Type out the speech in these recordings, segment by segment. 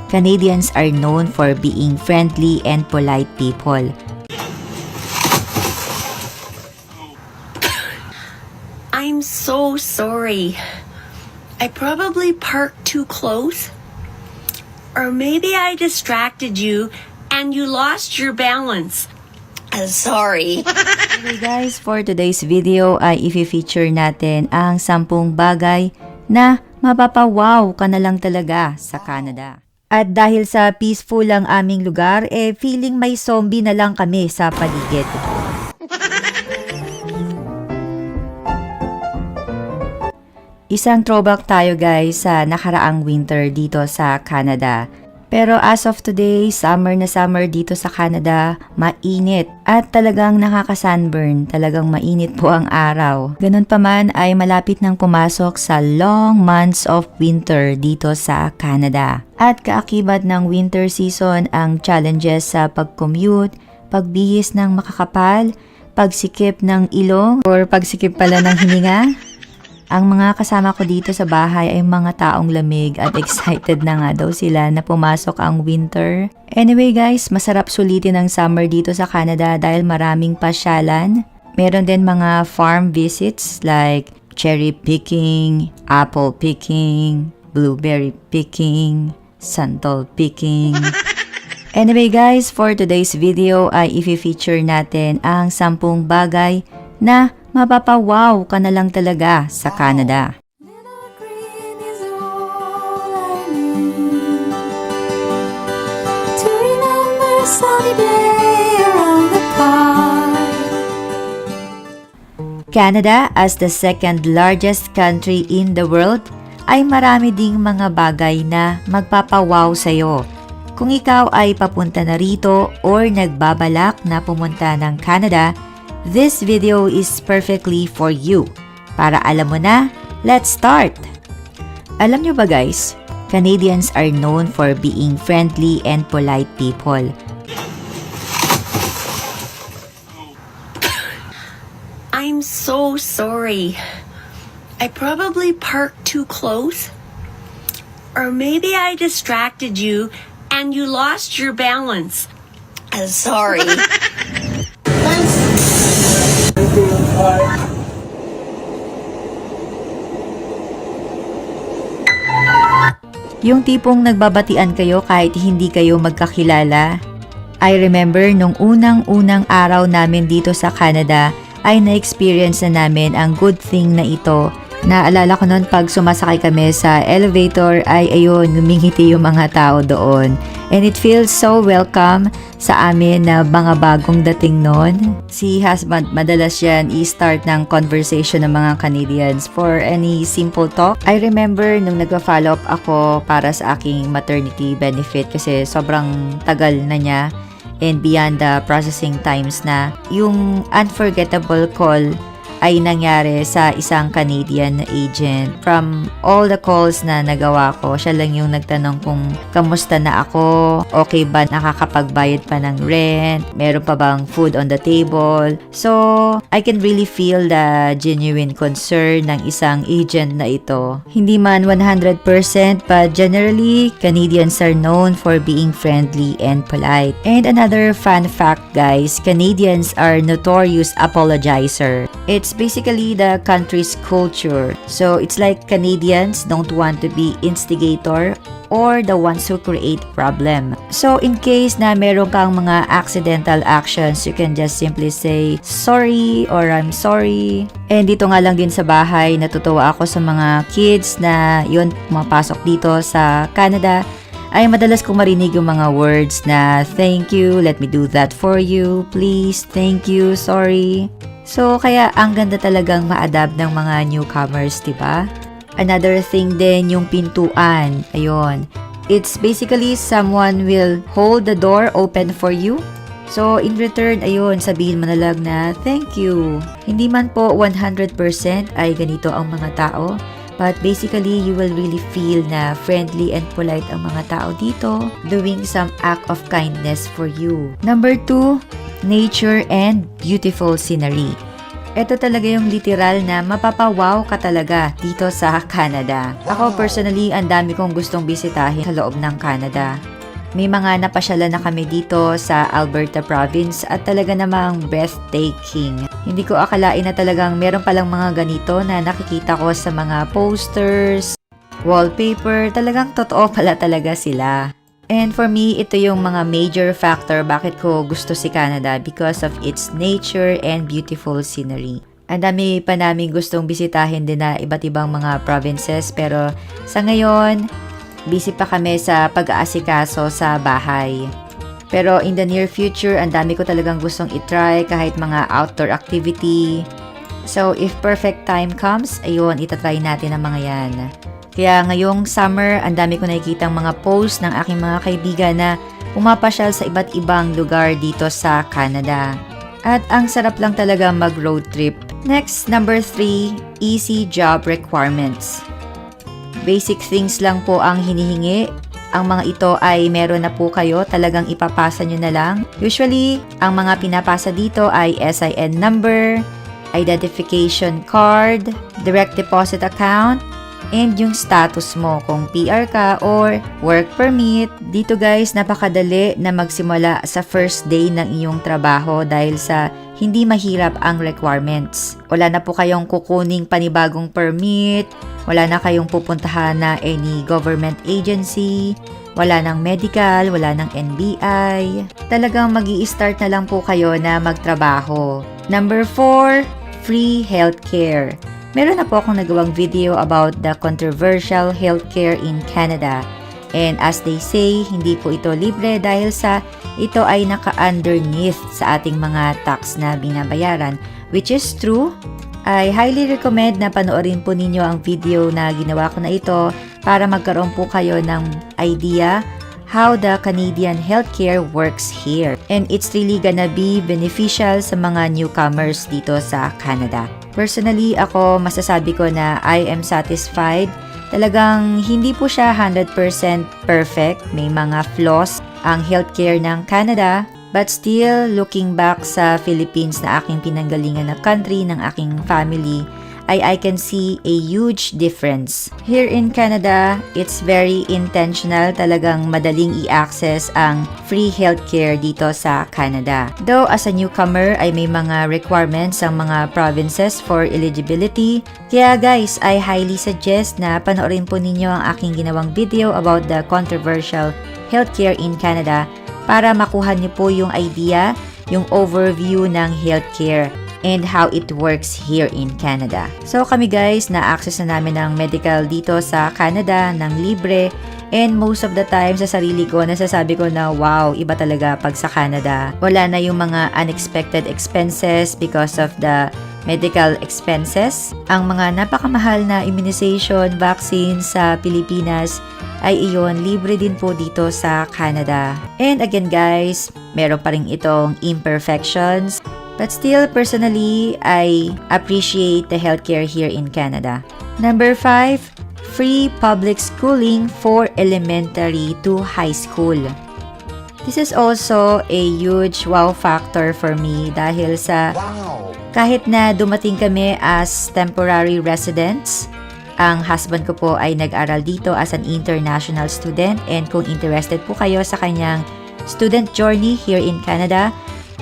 Canadians are known for being friendly and polite people. I'm so sorry. I probably parked too close. Or maybe I distracted you and you lost your balance. Sorry. Okay guys, for today's video ay i-feature natin ang 10 bagay na mapapawaw ka na lang talaga sa Canada. At dahil sa peaceful lang aming lugar, feeling may zombie na lang kami sa paligid. Isang throwback tayo guys sa nakaraang winter dito sa Canada. Pero as of today, summer na summer dito sa Canada, mainit at talagang nakaka-sunburn, talagang mainit po ang araw. Ganun pa man ay malapit nang pumasok sa long months of winter dito sa Canada. At kaakibat ng winter season ang challenges sa pag-commute, pagbihis ng makakapal, pagsikip ng ilong or pagsikip pala ng hininga. Ang mga kasama ko dito sa bahay ay mga taong lamig at excited na nga daw sila na pumasok ang winter. Anyway guys, masarap sulitin ang summer dito sa Canada dahil maraming pasyalan. Meron din mga farm visits like cherry picking, apple picking, blueberry picking, santol picking. Anyway guys, for today's video ay i-feature natin ang 10 bagay na mapapawaw ka na lang talaga sa Canada. Canada as the second largest country in the world ay marami ding mga bagay na magpapawaw sa'yo. Kung ikaw ay papunta na rito or nagbabalak na pumunta ng Canada, this video is perfectly for you. Para alam mo na, let's start! Alam nyo ba guys, Canadians are known for being friendly and polite people. I'm so sorry. I probably parked too close. Or maybe I distracted you and you lost your balance. Sorry. Yung tipong nagbabatian kayo kahit hindi kayo magkakilala. I remember nung unang-unang araw namin dito sa Canada ay na-experience na namin ang good thing na ito. Naalala ko noon pag sumasakay kami sa elevator ay ayun, ngumingiti yung mga tao doon. And it feels so welcome sa amin na mga bagong dating noon. Si husband, madalas yan i-start ng conversation ng mga Canadians for any simple talk. I remember nung nagpa-follow up ako para sa aking maternity benefit kasi sobrang tagal na niya and beyond the processing times na yung unforgettable call ay nangyari sa isang Canadian agent. From all the calls na nagawa ko, siya lang yung nagtanong kung kamusta na ako, okay ba nakakapagbayad pa ng rent, meron pa bang food on the table. So, I can really feel the genuine concern ng isang agent na ito. Hindi man 100% but generally, Canadians are known for being friendly and polite. And another fun fact guys, Canadians are notorious apologizer. It's basically the country's culture. So it's like Canadians don't want to be instigator or the ones who create problem. So in case na meron kang mga accidental actions, you can just simply say sorry or I'm sorry. And dito nga lang din sa bahay, natutuwa ako sa mga kids na yun pumapasok dito sa Canada ay madalas kong marinig yung mga words na thank you, let me do that for you, please, thank you, sorry. So, kaya ang ganda talagang ma-adapt ng mga newcomers, diba? Another thing din, yung pintuan. Ayun. It's basically someone will hold the door open for you. So, in return, ayun, sabihin mo na lang na thank you. Hindi man po 100% ay ganito ang mga tao. But basically, you will really feel na friendly and polite ang mga tao dito doing some act of kindness for you. Number 2, nature and beautiful scenery. Ito talaga yung literal na mapapawaw ka talaga dito sa Canada. Ako personally, ang dami kong gustong bisitahin sa loob ng Canada. May mga napasyalan na kami dito sa Alberta province at talaga namang breathtaking. Hindi ko akalain na talagang meron palang mga ganito na nakikita ko sa mga posters, wallpaper, talagang totoo pala talaga sila. And for me, ito yung mga major factor bakit ko gusto si Canada because of its nature and beautiful scenery. Ang dami pa namin gustong bisitahin din na iba't ibang mga provinces pero sa ngayon, busy pa kami sa pag-aasikaso sa bahay. Pero in the near future, ang dami ko talagang gustong itry kahit mga outdoor activity. So if perfect time comes, ayun, itatry natin ang mga yan. Kaya ngayong summer, ang dami ko nakikitang mga post ng aking mga kaibigan na pumapasyal sa iba't ibang lugar dito sa Canada. At ang sarap lang talaga mag-road trip. Next, number 3, easy job requirements. Basic things lang po ang hinihingi. Ang mga ito ay meron na po kayo, talagang ipapasa nyo na lang. Usually, ang mga pinapasa dito ay SIN number, identification card, direct deposit account, and yung status mo kung PR ka or work permit. Dito guys, napakadali na magsimula sa first day ng iyong trabaho dahil sa hindi mahirap ang requirements. Wala na po kayong kukuning panibagong permit, wala na kayong pupuntahan na any government agency, wala nang medical, wala nang NBI. Talagang mag-i-start na lang po kayo na magtrabaho. Number 4, free healthcare. Meron na po akong nagawang video about the controversial healthcare in Canada. And as they say, hindi po ito libre dahil sa ito ay naka-underneath sa ating mga tax na binabayaran. Which is true. I highly recommend na panoorin po ninyo ang video na ginawa ko na ito para magkaroon po kayo ng idea how the Canadian healthcare works here. And it's really gonna be beneficial sa mga newcomers dito sa Canada. Personally, ako masasabi ko na I am satisfied. Talagang hindi po siya 100% perfect. May mga flaws ang healthcare ng Canada. But still, looking back sa Philippines na aking pinanggalingan na country ng aking family, I can see a huge difference. Here in Canada, it's very intentional, talagang madaling i-access ang free healthcare dito sa Canada. Though as a newcomer ay may mga requirements ang mga provinces for eligibility. Kaya guys, I highly suggest na panoorin po ninyo ang aking ginawang video about the controversial healthcare in Canada para makuha niyo po yung idea, yung overview ng healthcare and how it works here in Canada. So kami guys, na-access na namin ng medical dito sa Canada ng libre, and most of the time sa sarili ko, nasasabi ko na wow, iba talaga pag sa Canada. Wala na yung mga unexpected expenses because of the medical expenses. Ang mga napakamahal na immunization, vaccine sa Pilipinas ay iyon, libre din po dito sa Canada. And again guys, meron pa rin itong imperfections. But still, personally, I appreciate the healthcare here in Canada. Number 5, free public schooling for elementary to high school. This is also a huge wow factor for me dahil sa kahit na dumating kami as temporary residents, ang husband ko po ay nag-aral dito as an international student, and kung interested po kayo sa kanyang student journey here in Canada,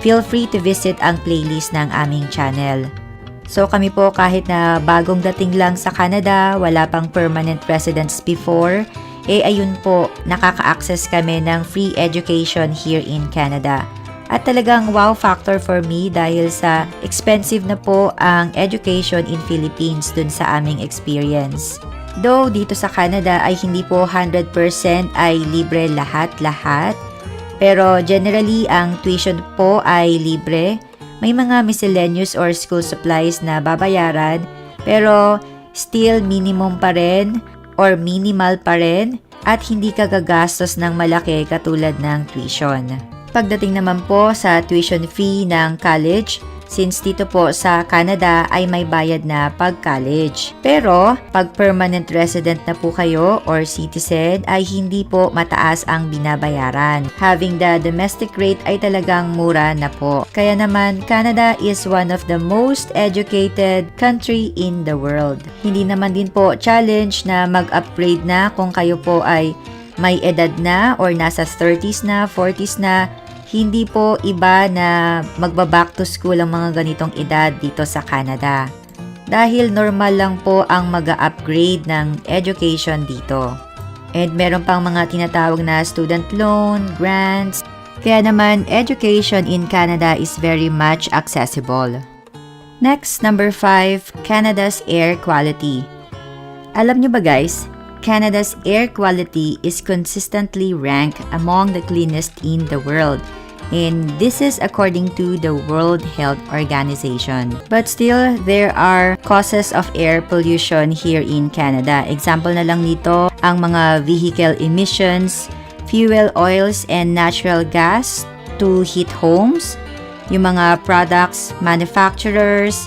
feel free to visit ang playlist ng aming channel. So kami po kahit na bagong dating lang sa Canada, wala pang permanent residence before, ayun po, nakaka-access kami ng free education here in Canada. At talagang wow factor for me dahil sa expensive na po ang education in Philippines dun sa aming experience. Though dito sa Canada ay hindi po 100% ay libre lahat-lahat, pero generally, ang tuition po ay libre. May mga miscellaneous or school supplies na babayaran, pero still minimum pa rin or minimal pa rin at hindi ka gagastos ng malaki katulad ng tuition. Pagdating naman po sa tuition fee ng college, since dito po sa Canada ay may bayad na pag-college. Pero pag permanent resident na po kayo or citizen ay hindi po mataas ang binabayaran. Having the domestic rate ay talagang mura na po. Kaya naman Canada is one of the most educated country in the world. Hindi naman din po challenge na mag-upgrade na kung kayo po ay may edad na or nasa 30s na, 40s na. Hindi po iba na magba-back to school ang mga ganitong edad dito sa Canada. Dahil normal lang po ang mag-upgrade ng education dito. And meron pang mga tinatawag na student loan, grants. Kaya naman, education in Canada is very much accessible. Next, number 5, Canada's air quality. Alam nyo ba guys, Canada's air quality is consistently ranked among the cleanest in the world. And this is according to the World Health Organization. But still, there are causes of air pollution here in Canada. Example na lang nito, ang mga vehicle emissions, fuel oils and natural gas to heat homes, yung mga products, manufacturers,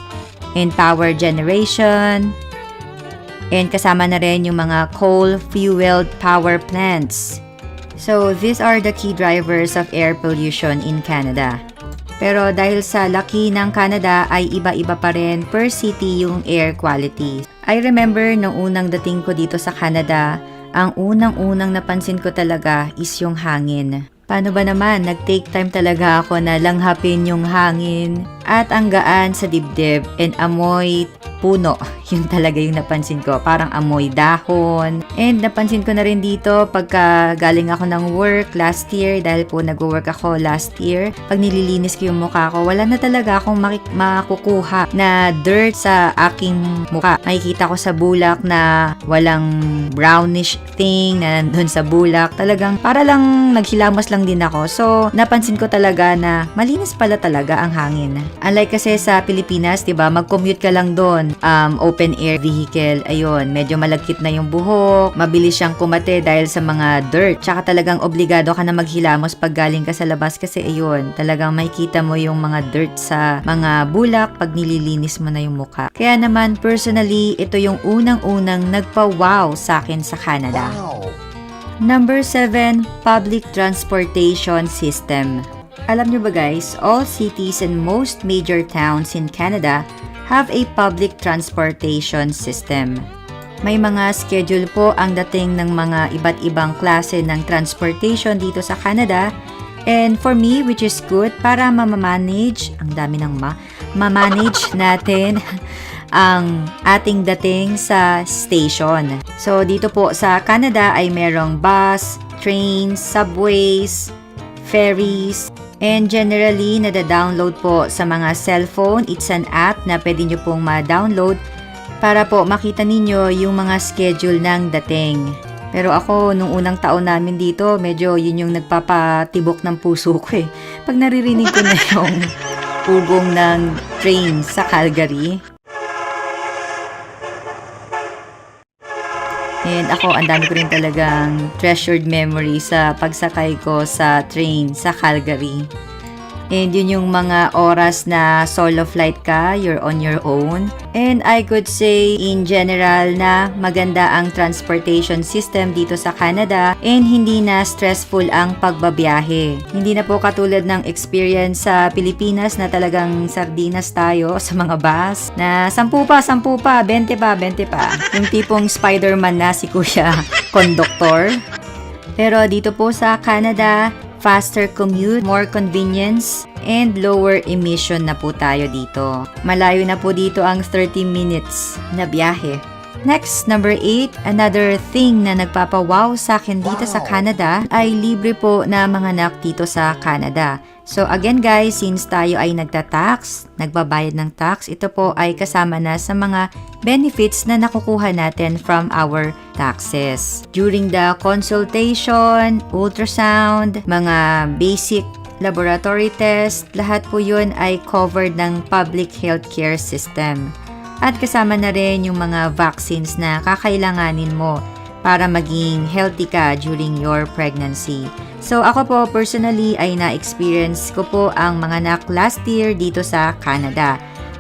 and power generation, and kasama na rin yung mga coal-fueled power plants. So, these are the key drivers of air pollution in Canada. Pero dahil sa laki ng Canada ay iba-iba pa rin per city yung air quality. I remember nung unang dating ko dito sa Canada, ang unang-unang napansin ko talaga is yung hangin. Paano ba naman, nag-take time talaga ako na langhapin yung hangin at ang gaan sa dibdib and amoy puno. Yun talaga yung napansin ko. Parang amoy dahon. And napansin ko na rin dito pagka galing ako ng work last year, dahil po nag-work ako last year, pag nililinis ko yung mukha ko, wala na talaga akong makukuha na dirt sa aking mukha. Makikita ko sa bulak na walang brownish thing na nandun sa bulak. Talagang para lang naghilamos lang din ako. So, napansin ko talaga na malinis pala talaga ang hangin. Unlike kasi sa Pilipinas, diba, mag-commute ka lang doon. Open air vehicle, ayun, medyo malagkit na yung buhok, mabilis siyang kumate dahil sa mga dirt. Tsaka talagang obligado ka na maghilamos pag galing ka sa labas kasi ayun, talagang makikita mo yung mga dirt sa mga bulak pag nililinis mo na yung mukha. Kaya naman, personally, ito yung unang-unang nagpa-wow sa akin sa Canada. Number 7, public transportation system. Alam nyo ba guys, all cities and most major towns in Canada have a public transportation system. May mga schedule po ang dating ng mga iba't ibang klase ng transportation dito sa Canada. And for me, which is good, para ma-manage, ang dami ng ma-manage natin ang ating dating sa station. So dito po sa Canada ay merong bus, trains, subways, ferries, and generally, nada-download po sa mga cellphone. It's an app na pwede nyo pong ma-download para po makita ninyo yung mga schedule ng dating. Pero ako, nung unang taon namin dito, medyo yun yung nagpapatibok ng puso ko eh. Pag naririnig ko na yung ugong ng train sa Calgary. And ako, ang dami ko rin talagang treasured memory sa pagsakay ko sa train sa Calgary. And yun yung mga oras na solo flight ka, you're on your own. And I could say in general na maganda ang transportation system dito sa Canada and hindi na stressful ang pagbabiyahe. Hindi na po katulad ng experience sa Pilipinas na talagang sardinas tayo sa mga bus na 10 pa, 20 pa. Yung tipong Spider-Man na si Kuya Conductor. Pero dito po sa Canada, faster commute, more convenience, and lower emission na po tayo dito. Malayo na po dito ang 30 minutes na biyahe. Next, number 8, another thing na nagpapawaw sa akin dito sa Canada ay libre po na manganak dito sa Canada. So again guys, since tayo ay nagtatax, nagbabayad ng tax, ito po ay kasama na sa mga benefits na nakukuha natin from our taxes. During the consultation, ultrasound, mga basic laboratory test, lahat po yun ay covered ng public healthcare system. At kasama na rin yung mga vaccines na kakailanganin mo para maging healthy ka during your pregnancy. So ako po personally ay na-experience ko po ang manganak last year dito sa Canada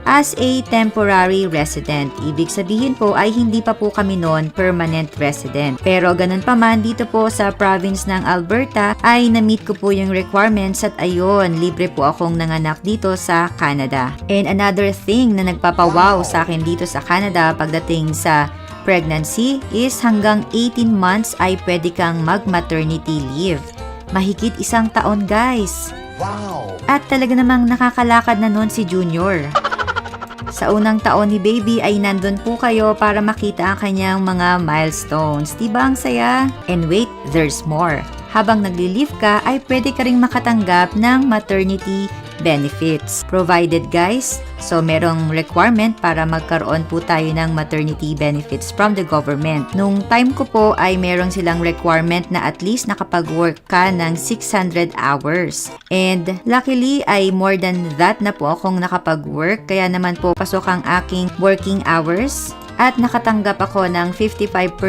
as a temporary resident. Ibig sabihin po ay hindi pa po kami noon permanent resident. Pero ganun pa man, dito po sa province ng Alberta ay na-meet ko po yung requirements at ayun, libre po akong nanganak dito sa Canada. And another thing na nagpapawaw sa akin dito sa Canada pagdating sa pregnancy is hanggang 18 months ay pwede kang mag-maternity leave. Mahigit 1 taon, guys. Wow! At talaga namang nakakalakad na noon si Junior. Sa unang taon ni baby ay nandun po kayo para makita ang kanyang mga milestones. Diba ang saya? And wait, there's more. Habang nagli-leave ka ay pwede ka ring makatanggap ng maternity benefits. Provided, guys, so merong requirement para magkaroon po tayo ng maternity benefits from the government. Nung time ko po ay merong silang requirement na at least nakapag-work ka ng 600 hours. And luckily ay more than that na po akong nakapag-work, kaya naman po pasok ang aking working hours. At nakatanggap ako ng 55%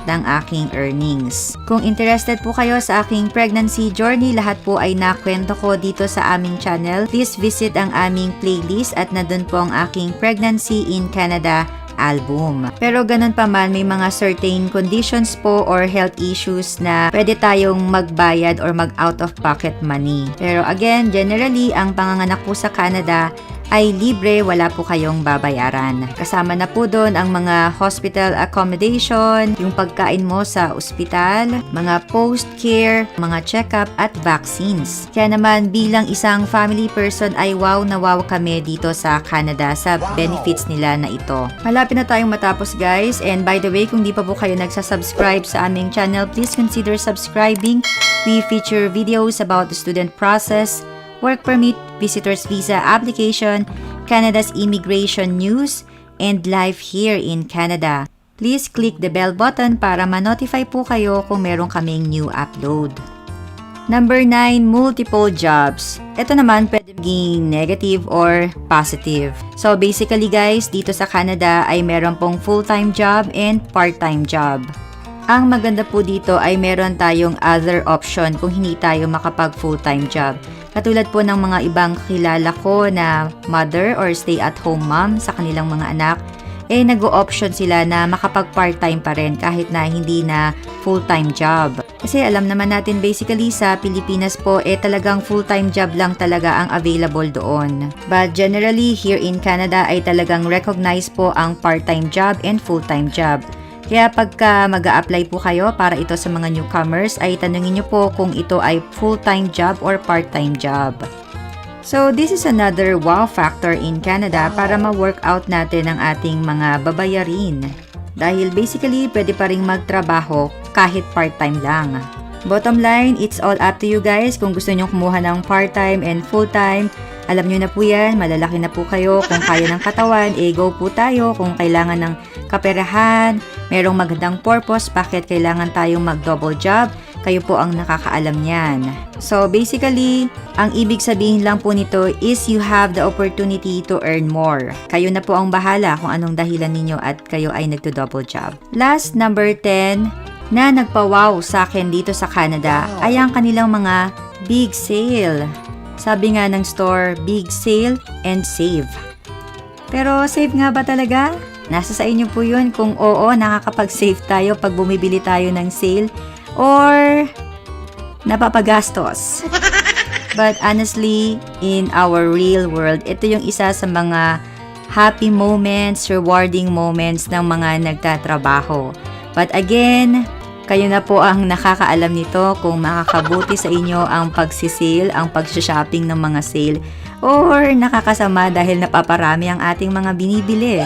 ng aking earnings. Kung interested po kayo sa aking pregnancy journey, lahat po ay nakwento ko dito sa aming channel. Please visit ang aming playlist at nandun po ang aking Pregnancy in Canada album. Pero ganun pa man, may mga certain conditions po or health issues na pwede tayong magbayad or mag out of pocket money. Pero again, generally, ang panganganak po sa Canada ay libre, wala po kayong babayaran. Kasama na po doon ang mga hospital accommodation, yung pagkain mo sa ospital, mga post-care, mga check-up at vaccines. Kaya naman bilang isang family person ay wow na wow kami dito sa Canada sa benefits nila na ito. Malapit na tayong matapos, guys, and by the way, kung di pa po kayo nagsasubscribe sa aming channel, please consider subscribing. We feature videos about the student process, work permit, visitor's visa application, Canada's immigration news, and life here in Canada. Please click the bell button para ma-notify po kayo kung meron kaming new upload. Number 9, multiple jobs. Ito naman pwede maging negative or positive. So basically, guys, dito sa Canada ay meron pong full-time job and part-time job. Ang maganda po dito ay meron tayong other option kung hindi tayo makapag full-time job. Katulad po ng mga ibang kilala ko na mother or stay-at-home mom sa kanilang mga anak, nag-o-option sila na makapag part-time pa rin kahit na hindi na full-time job. Kasi alam naman natin basically sa Pilipinas po, talagang full-time job lang talaga ang available doon. But generally, here in Canada ay talagang recognize po ang part-time job and full-time job. Kaya pagka mag-a-apply po kayo para ito sa mga newcomers ay tanungin nyo po kung ito ay full-time job or part-time job. So this is another wow factor in Canada para ma-work out natin ang ating mga babayarin. Dahil basically pwede pa rin magtrabaho kahit part-time lang. Bottom line, it's all up to you guys kung gusto nyo kumuha ng part-time and full-time. Alam nyo na po yan, malalaki na po kayo. Kung kaya ng katawan, go po tayo. Kung kailangan ng kaperahan, merong magandang purpose, bakit kailangan tayong mag-double job, kayo po ang nakakaalam niyan. So basically, ang ibig sabihin lang po nito is you have the opportunity to earn more. Kayo na po ang bahala kung anong dahilan ninyo at kayo ay nagdo-double job. Last, number 10, na nagpa-wow sa akin dito sa Canada ay ang kanilang mga big sale. Sabi nga ng store, big sale and save. Pero save nga ba talaga? Nasa sa inyo po yun kung oo, nakakapag-save tayo pag bumibili tayo ng sale or napapagastos. But honestly, in our real world, ito yung isa sa mga happy moments, rewarding moments ng mga nagtatrabaho. But again, kayo na po ang nakakaalam nito kung makakabuti sa inyo ang pagsisale, ang pag-shopping ng mga sale, or nakakasama dahil napaparami ang ating mga binibili.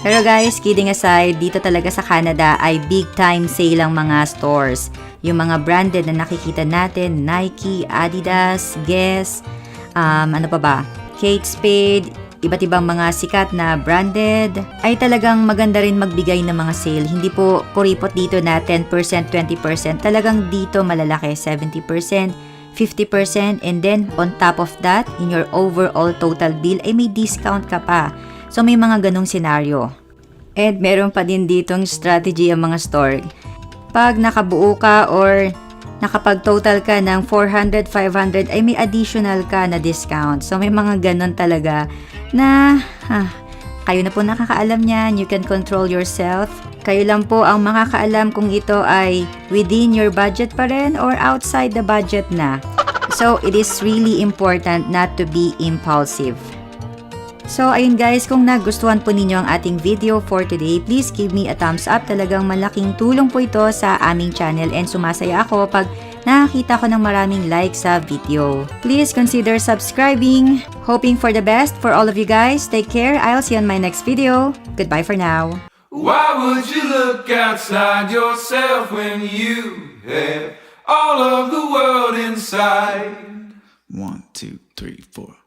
Pero guys, kidding aside, dito talaga sa Canada ay big time sale ang mga stores. Yung mga branded na nakikita natin, Nike, Adidas, Guess, ano pa ba? Kate Spade, iba't ibang mga sikat na branded, ay talagang maganda rin magbigay ng mga sale. Hindi po kuripot dito na 10%, 20%. Talagang dito malalaki, 70%, 50%, and then on top of that, in your overall total bill, ay may discount ka pa. So may mga ganong senaryo. And meron pa din ditong strategy ang mga store. Pag nakabuo ka or nakapag-total ka ng 400, 500 ay may additional ka na discount. So may mga ganon talaga na kayo na po nakakaalam niyan. You can control yourself. Kayo lang po ang makakaalam kung ito ay within your budget pa rin or outside the budget na. So it is really important not to be impulsive. So ayun guys, kung nagustuhan po ninyo ang ating video for today, please give me a thumbs up. Talagang malaking tulong po ito sa aming channel and sumasaya ako pag nakakita ko ng maraming like sa video. Please consider subscribing. Hoping for the best for all of you guys. Take care. I'll see you on my next video. Goodbye for now. Why would you look outside yourself when you have all of the world inside? 1, 2, 3, 4.